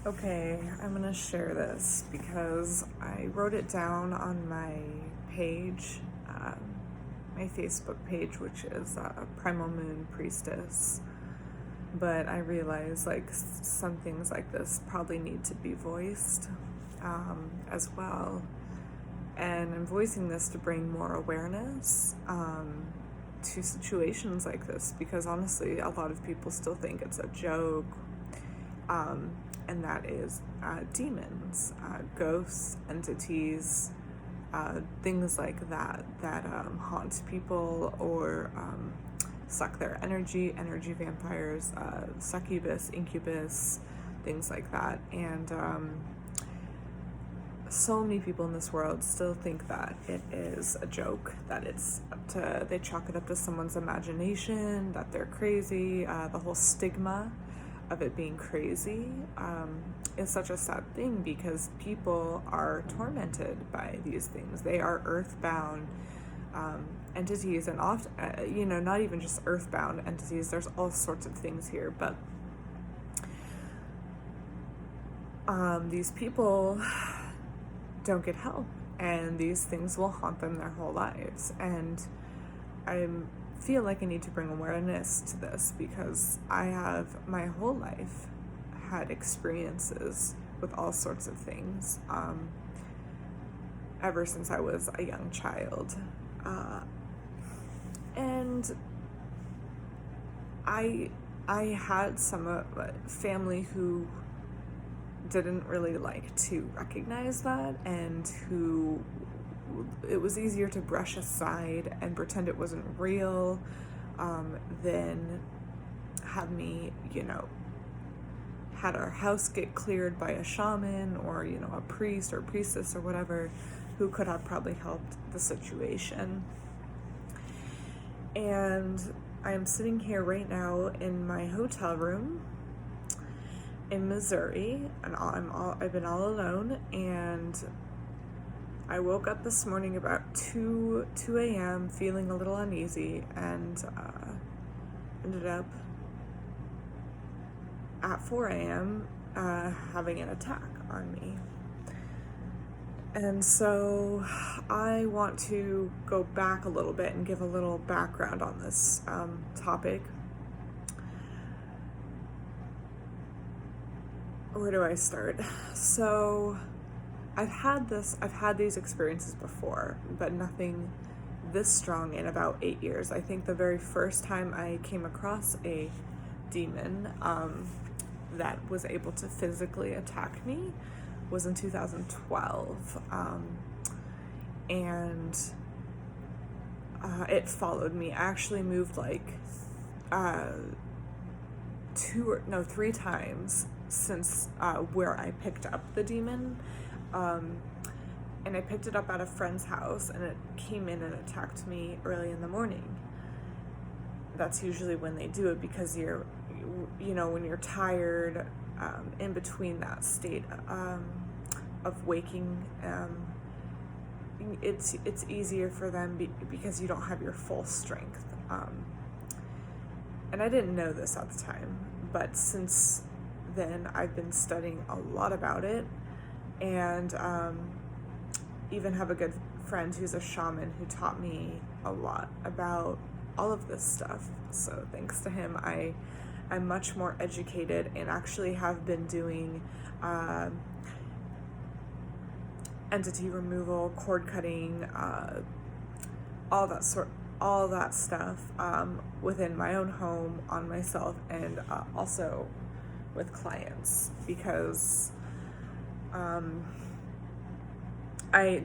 Okay, I'm gonna share this because I wrote it down on my page, my Facebook page, which is Primal Moon Priestess. But I realize some things like this probably need to be voiced as well. And I'm voicing this to bring more awareness to situations like this because honestly, a lot of people still think it's a joke. And that is demons, ghosts, entities, things like that haunt people or suck their energy vampires, succubus, incubus, things like that. And so many people in this world still think that it is a joke, that they chalk it up to someone's imagination, that they're crazy. The whole stigma of it being crazy is such a sad thing because people are tormented by these things. They are earthbound entities, and often, not even just earthbound entities. There's all sorts of things here, but these people don't get help, and these things will haunt them their whole lives. And I feel like I need to bring awareness to this because I have my whole life had experiences with all sorts of things ever since I was a young child. And I had some family who didn't really like to recognize that, and who it was easier to brush aside and pretend it wasn't real than have me, had our house get cleared by a shaman or, a priest or priestess or whatever who could have probably helped the situation. And I am sitting here right now in my hotel room in Missouri, and I've been all alone, and I woke up this morning about 2 a.m. feeling a little uneasy, and ended up at 4 a.m. Having an attack on me. And so I want to go back a little bit and give a little background on this topic. Where do I start? So I've had these experiences before, but nothing this strong in about 8 years. I think the very first time I came across a demon that was able to physically attack me was in 2012. And it followed me. I actually moved 3 times since where I picked up the demon. And I picked it up at a friend's house, and it came in and attacked me early in the morning. That's usually when they do it, because when you're tired, in between that state of waking, it's easier for them because you don't have your full strength. And I didn't know this at the time, but since then I've been studying a lot about it, and even have a good friend who's a shaman who taught me a lot about all of this stuff. So thanks to him, I'm much more educated, and actually have been doing entity removal, cord cutting, all that stuff within my own home, on myself, and also with clients, because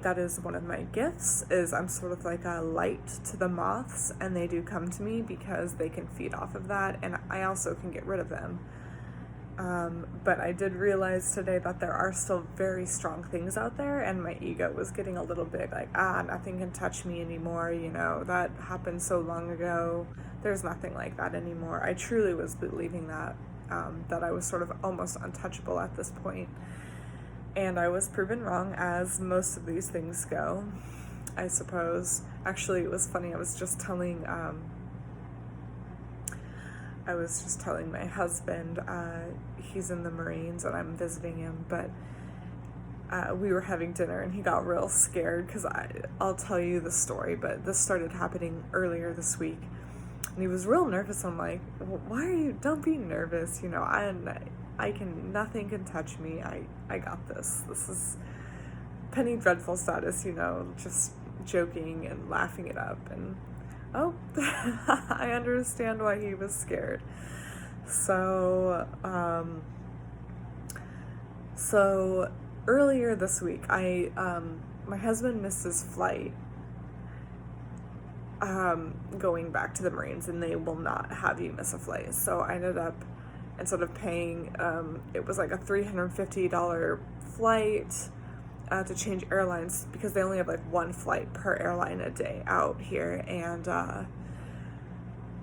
that is one of my gifts, is I'm sort of like a light to the moths, and they do come to me because they can feed off of that, and I also can get rid of them. But I did realize today that there are still very strong things out there, and my ego was getting a little bit like, nothing can touch me anymore, that happened so long ago, there's nothing like that anymore. I truly was believing that I was sort of almost untouchable at this point. And I was proven wrong, as most of these things go, I suppose. Actually, it was funny, I was just telling I was just telling my husband, he's in the Marines and I'm visiting him, but we were having dinner and he got real scared because I'll tell you the story, but this started happening earlier this week. And he was real nervous. I'm like, why are you, don't be nervous, nothing can touch me. I got this. This is Penny Dreadful status, just joking and laughing it up. And I understand why he was scared. So earlier this week, my husband missed his flight going back to the Marines, and they will not have you miss a flight. So I ended up, instead of paying, it was like a $350 flight to change airlines, because they only have like one flight per airline a day out here, and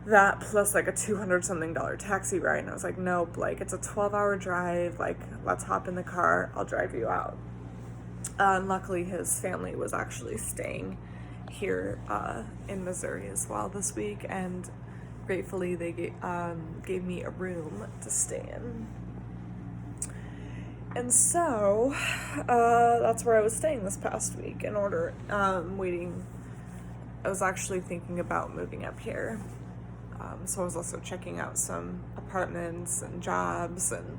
that plus like a $200 something taxi ride. And I was like, nope, like it's a 12-hour drive, like let's hop in the car, I'll drive you out. And luckily his family was actually staying here in Missouri as well this week, and gratefully they gave me a room to stay in. And so that's where I was staying this past week in order, waiting. I was actually thinking about moving up here. So I was also checking out some apartments and jobs and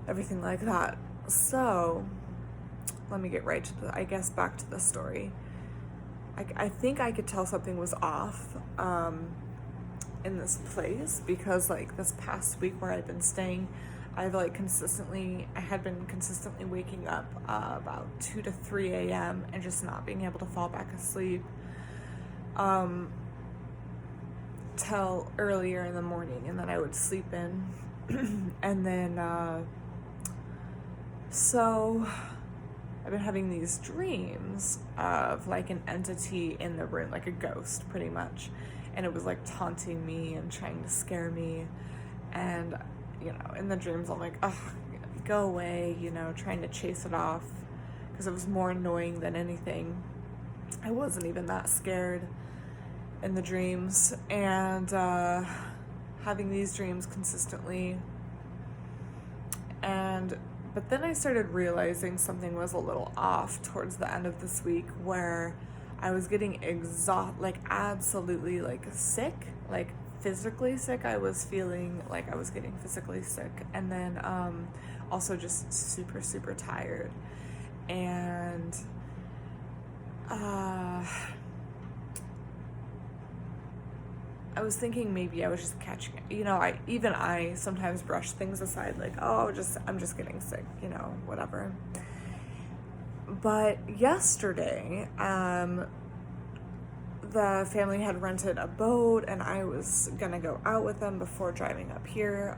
everything like that. So let me get right to back to the story. I think I could tell something was off in this place, because like this past week where I've been staying, I had been consistently waking up about 2 to 3 a.m. and just not being able to fall back asleep till earlier in the morning, and then I would sleep in. And then so I've been having these dreams of like an entity in the room, like a ghost pretty much, and it was like taunting me and trying to scare me. And in the dreams I'm like, oh, go away, trying to chase it off, because it was more annoying than anything. I wasn't even that scared in the dreams, and having these dreams consistently. But then I started realizing something was a little off towards the end of this week, where I was getting absolutely sick, physically sick. I was feeling like I was getting physically sick, and then also just super, super tired. And I was thinking maybe I was just catching it. I sometimes brush things aside, like, oh, I'm just getting sick, whatever. But yesterday, the family had rented a boat, and I was gonna go out with them before driving up here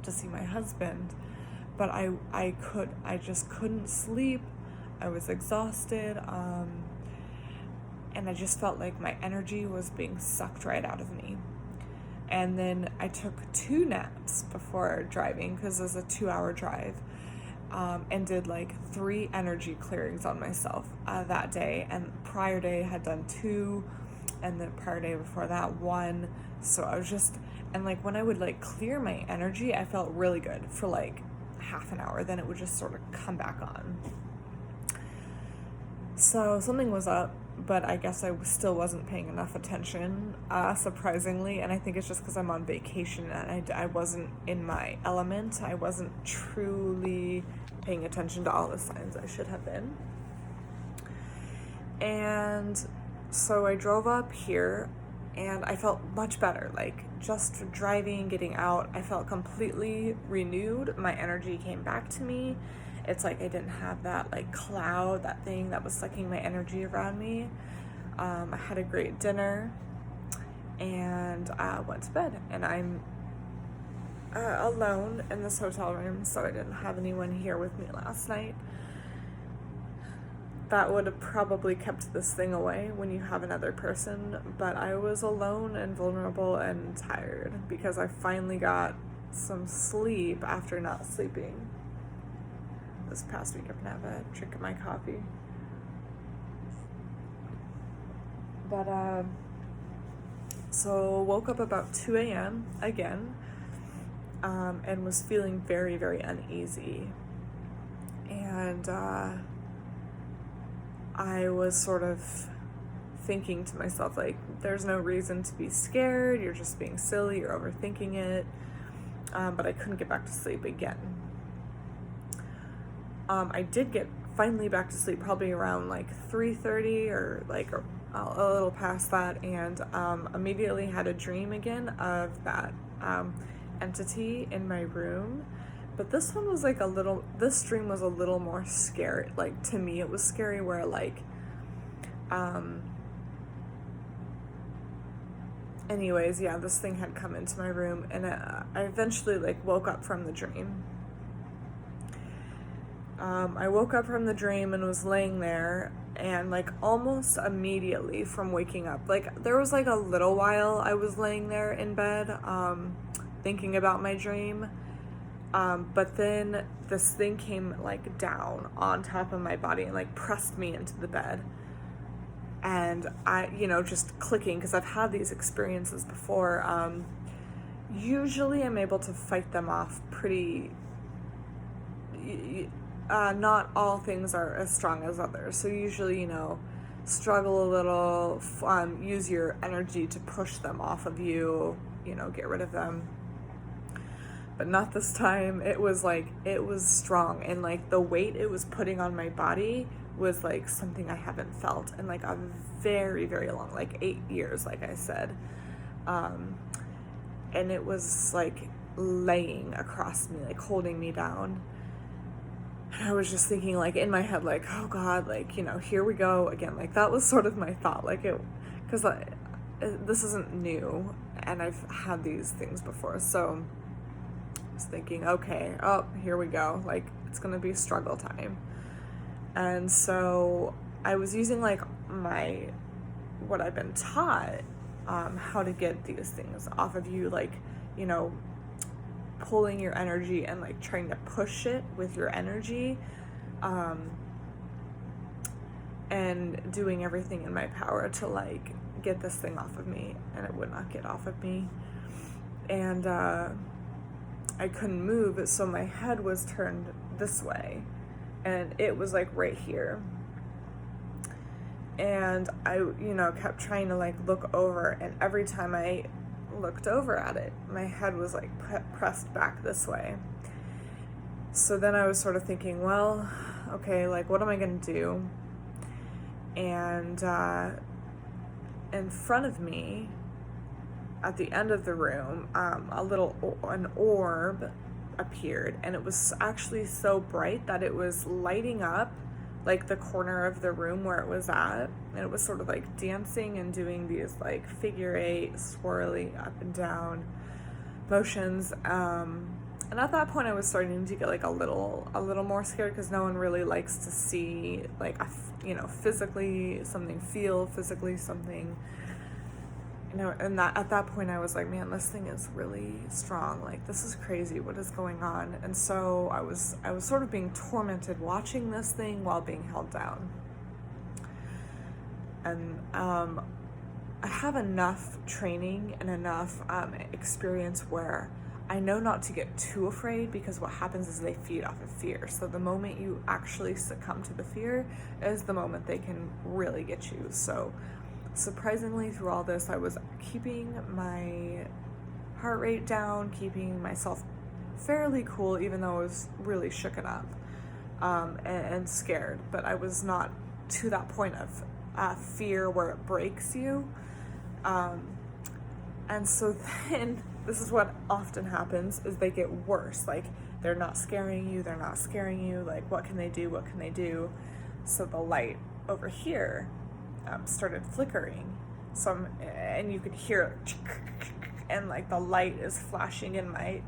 to see my husband. But I just couldn't sleep. I was exhausted. And I just felt like my energy was being sucked right out of me. And then I took 2 naps before driving, because it was a 2-hour drive, and did 3 energy clearings on myself that day. And prior day I had done 2, and the prior day before that 1. So I was just, and when I would clear my energy, I felt really good for half an hour. Then it would just sort of come back on. So something was up, but I guess I still wasn't paying enough attention, surprisingly. And I think it's just because I'm on vacation and I wasn't in my element. I wasn't truly paying attention to all the signs I should have been. And so I drove up here, and I felt much better. Just driving, getting out, I felt completely renewed. My energy came back to me. It's I didn't have that cloud, that thing that was sucking my energy around me. I had a great dinner, and went to bed. And I'm alone in this hotel room, so I didn't have anyone here with me last night. That would have probably kept this thing away when you have another person, but I was alone and vulnerable and tired, because I finally got some sleep after not sleeping this past week. I'm gonna have a drink of my coffee. But So woke up about 2 a.m. again, and was feeling very, very uneasy. And I was sort of thinking to myself, like, there's no reason to be scared, you're just being silly, you're overthinking it. But I couldn't get back to sleep again. I did get finally back to sleep probably around like 3:30 or like a little past that, and immediately had a dream again of that entity in my room. But this one was like this dream was a little more scary. Like, to me, it was scary where like, anyways, yeah, this thing had come into my room, and I eventually like woke up from the dream. I woke up from the dream and was laying there, and like almost immediately from waking up, like there was like a little while I was laying there in bed, thinking about my dream. But then this thing came like down on top of my body and like pressed me into the bed. And I, just clicking, because I've had these experiences before. Usually I'm able to fight them off pretty, not all things are as strong as others. So usually, struggle a little, use your energy to push them off of you, get rid of them. But not this time. It was strong, and like the weight it was putting on my body was like something I haven't felt in like a very, very long, like 8 years, like I said. And it was like laying across me, like holding me down. And I was just thinking, like, in my head, like, oh God, like, here we go again. Like, that was sort of my thought, like, because this isn't new, and I've had these things before. So I was thinking, okay, oh, here we go. Like, it's going to be struggle time. And so I was using, like, what I've been taught, how to get these things off of you, like, pulling your energy and like trying to push it with your energy, and doing everything in my power to like get this thing off of me, and it would not get off of me. And I couldn't move, so my head was turned this way, and it was like right here. And I, kept trying to like look over, and every time I looked over at it, my head was like pressed back this way. So then I was sort of thinking, well, okay, like what am I gonna do? And in front of me, at the end of the room, an orb appeared, and it was actually so bright that it was lighting up like the corner of the room where it was at, and it was sort of like dancing and doing these like figure 8 swirly up and down motions. And at that point I was starting to get like a little more scared, because no one really likes to see like physically something, feel physically something, and that at that point I was like, man, this thing is really strong, like this is crazy, what is going on? And so I was sort of being tormented watching this thing while being held down. And I have enough training and enough experience where I know not to get too afraid, because what happens is they feed off of fear. So the moment you actually succumb to the fear is the moment they can really get you. So surprisingly, through all this, I was keeping my heart rate down, keeping myself fairly cool, even though I was really shooken up and scared. But I was not to that point of fear where it breaks you. And so then this is what often happens, is they get worse. Like, they're not scaring you, like what can they do? So the light over here started flickering, and you could hear it, and like the light is flashing in my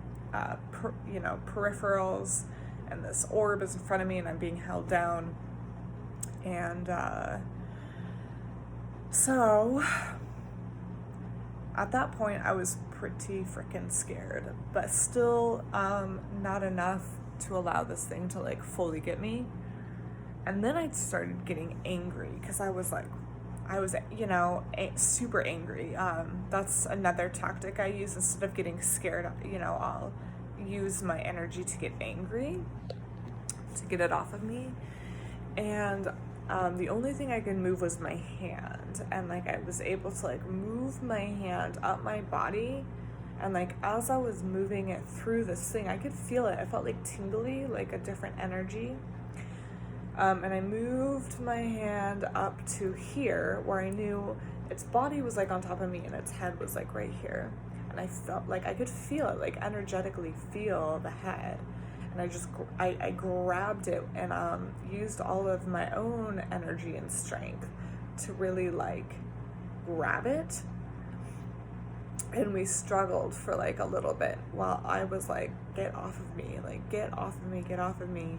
peripherals, and this orb is in front of me, and I'm being held down. And so at that point I was pretty freaking scared, but still not enough to allow this thing to like fully get me. And then I started getting angry, because I was like, I was, super angry. That's another tactic I use. Instead of getting scared, I'll use my energy to get angry, to get it off of me. And the only thing I could move was my hand. And like I was able to like move my hand up my body. And like as I was moving it through this thing, I could feel it. I felt like tingly, like a different energy. And I moved my hand up to here where I knew its body was like on top of me and its head was like right here. And I felt like I could feel it, like energetically feel the head. And I grabbed it and used all of my own energy and strength to really like grab it. And we struggled for like a little bit while I was like, get off of me, like get off of me, get off of me.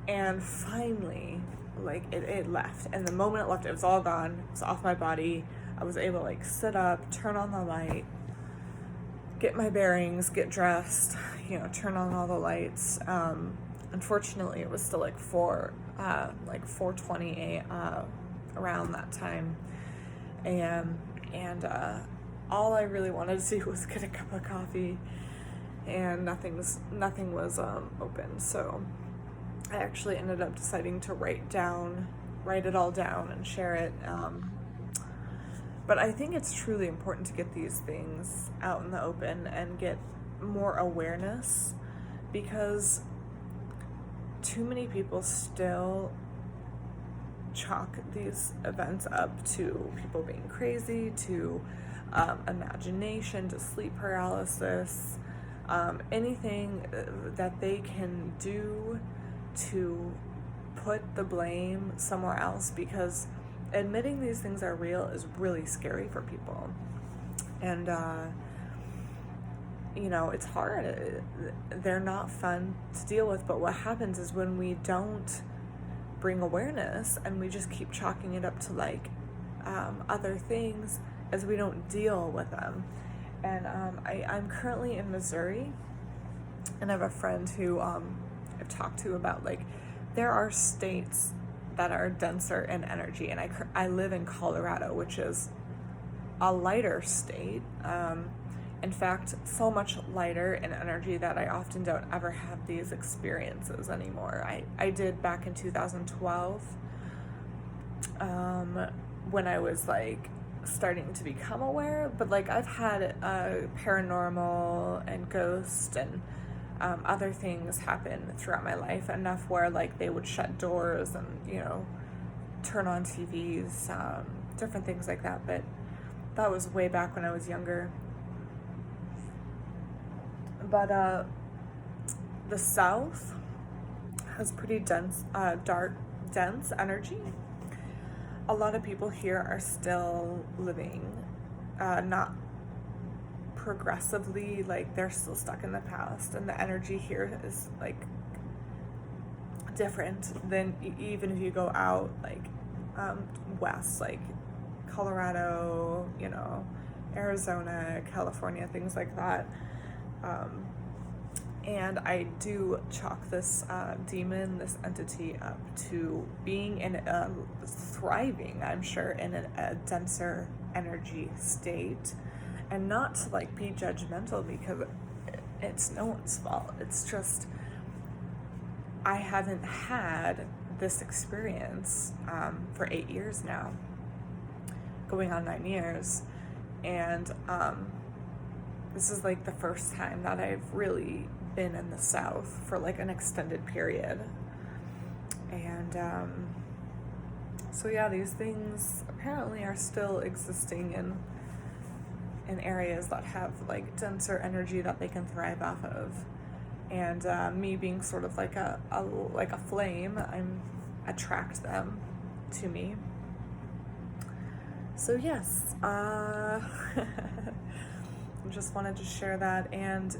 And finally, like it left. And the moment it left, it was all gone. It was off my body. I was able to like sit up, turn on the light, get my bearings, get dressed, turn on all the lights. Unfortunately, it was still like 4:20 around that time. And all I really wanted to do was get a cup of coffee, and nothing was open. So I actually ended up deciding to write it all down and share it. But I think it's truly important to get these things out in the open and get more awareness, because too many people still chalk these events up to people being crazy, to imagination, to sleep paralysis, anything that they can do to put the blame somewhere else, because admitting these things are real is really scary for people. And it's hard. They're not fun to deal with. But what happens is when we don't bring awareness and we just keep chalking it up to like other things, as we don't deal with them. And I'm currently in Missouri, and I have a friend who I've talked to about like there are states that are denser in energy, and I live in Colorado, which is a lighter state. In fact, so much lighter in energy that I often don't ever have these experiences anymore. I did back in 2012 when I was like starting to become aware, but like I've had paranormal and ghost and other things happen throughout my life, enough where like they would shut doors and turn on TVs, different things like that. But that was way back when I was younger. But the South has pretty dense, dense energy. A lot of people here are still living not progressively, like they're still stuck in the past, and the energy here is like different than even if you go out like west, like Colorado, Arizona, California, things like that. And I do chalk this demon, this entity, up to being in a thriving, I'm sure, in a denser energy state. And not to like be judgmental, because it's no one's fault. It's just I haven't had this experience for 8 years now, going on 9 years. And this is like the first time that I've really been in the South for like an extended period. And so yeah, these things apparently are still existing in areas that have like denser energy that they can thrive off of. And me being sort of like a flame, I attract them to me. So yes, just wanted to share that. And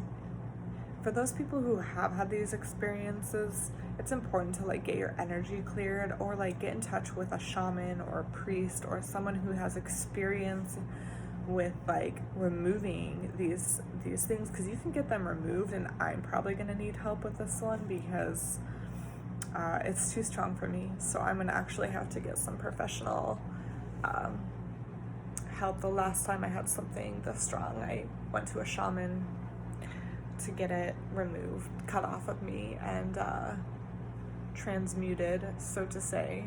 for those people who have had these experiences, it's important to like get your energy cleared, or like get in touch with a shaman or a priest or someone who has experience with like removing these things, because you can get them removed. And I'm probably going to need help with this one, because it's too strong for me. So I'm going to actually have to get some professional Held the last time I had something this strong. I went to a shaman to get it removed, cut off of me, and transmuted, so to say.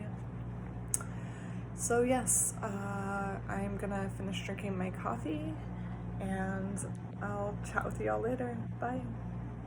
So yes, I'm gonna finish drinking my coffee, and I'll chat with y'all later. Bye.